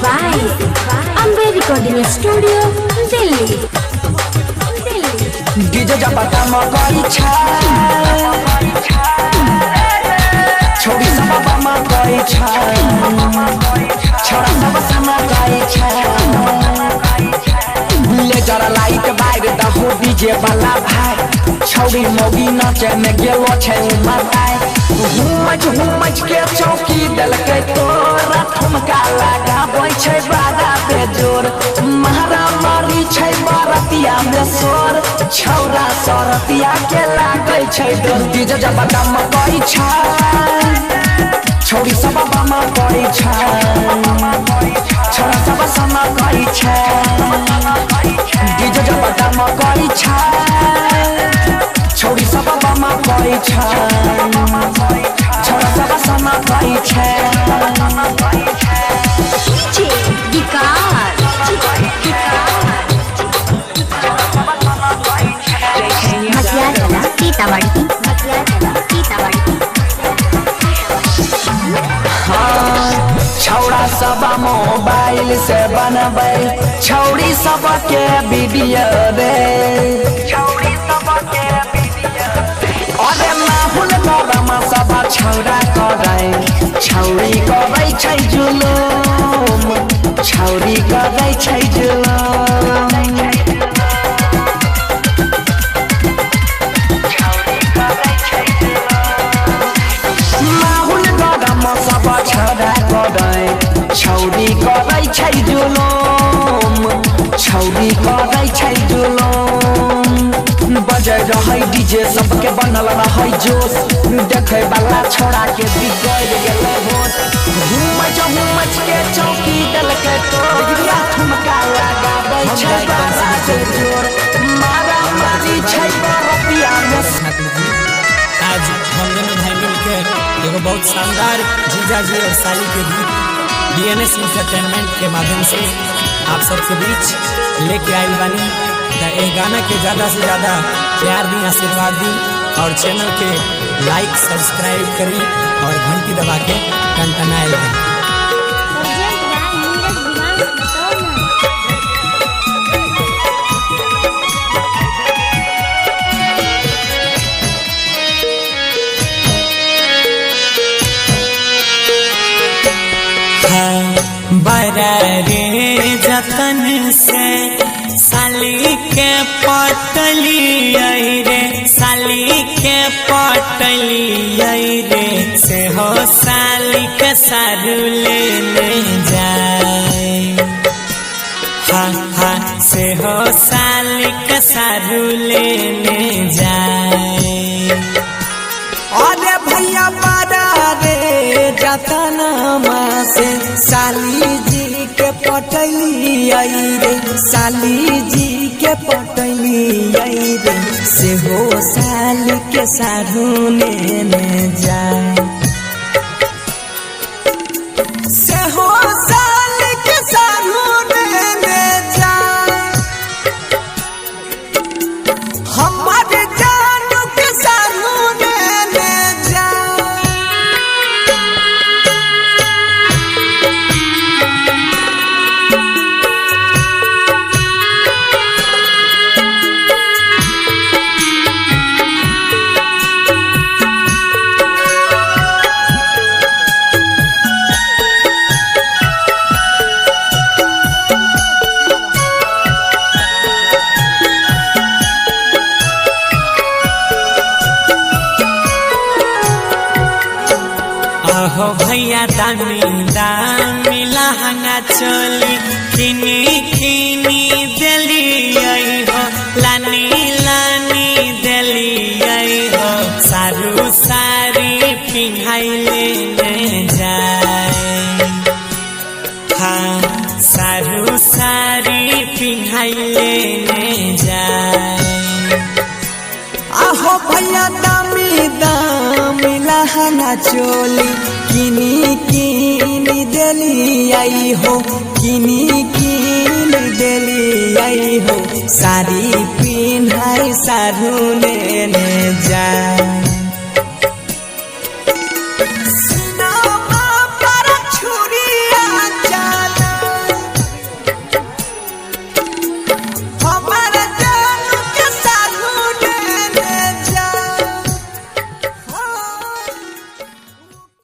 by Ambe Recording Studio, Delhi. DJ जपटा मकई छा छोड़ी सब बाबा मकई छा छोड़ा सब समा गई छा ले जरा लाइट बाइर दहो डीजे वाला भाई छोड़ी मोगी नाचे में गेलो छे उमताई हुमच के चौकी दल के तोरा ठुमका लगाबै छे बादा पे जोर महारा मारी छे बरतिया में सोर छौरा सरतिया के लागै छे डोर डीजे जपटा मकई छा छोड़ी सब बाबा मकई छा छोरा सब समा गई छे डीजे जपटा मकई छा छोड़ी सब बाबा मकई छा छोरा सब समा गई छे छौड़ा सब मोबाइल से बनबै छौड़ी सब के वीडियो रे अरे माहौल गरम सब छौड़ा करे छौड़ी करै छै जुलुम छौड़ी करै छै जुलुम छौरी करै छै जुलुम छौरी करै छै जुलुम बजै रहै डीजे सबके बनल रहै जोश देखै वाला छोड़ा के बिगड़ गेलै होश हुमच के चौकी दल के तोरा ठुमका लगाबै छै बाबा से जोर मारा मारी छै बरतिया में आज हम दोनों भाई मिलकर एगो बहुत शानदार जीजा जी और साली के गीत DNS इंटरटेनमेंट के माध्यम से आप सबके बीच लेके आई बानी। एक गाना के ज़्यादा से ज़्यादा प्यार दी, आशीर्वाद दी और चैनल के लाइक सब्सक्राइब करी और घंटी दबा के टनटनाए दी। बड़ा रे जतन से साली के पटली रे साली के पटली रे से हो साली के सारू लेने जाए हा से हो साली के सारू लेने जाए अरे भैया बड़ा रे जतनमा से साली जी के पटली रे साली जी के पटली रे से हो साली के सारू लेने जाए से हो साली के सारू लेने जाए हमारे जानू के सारू लेने जाए हो भैया दामी दामी लहंगा चोली किनी किनी दिली हो लानी लानी दिली हो सारू सारी पिन्हाई लेने जाए हाँ सारू सारी पिन्हाई लेने जाए आहो भैया दामी दामी लहंगा चोली किनी किनी दिली हो किनी किनी दिली हो सारी पिन्हाई सारू लेने जाए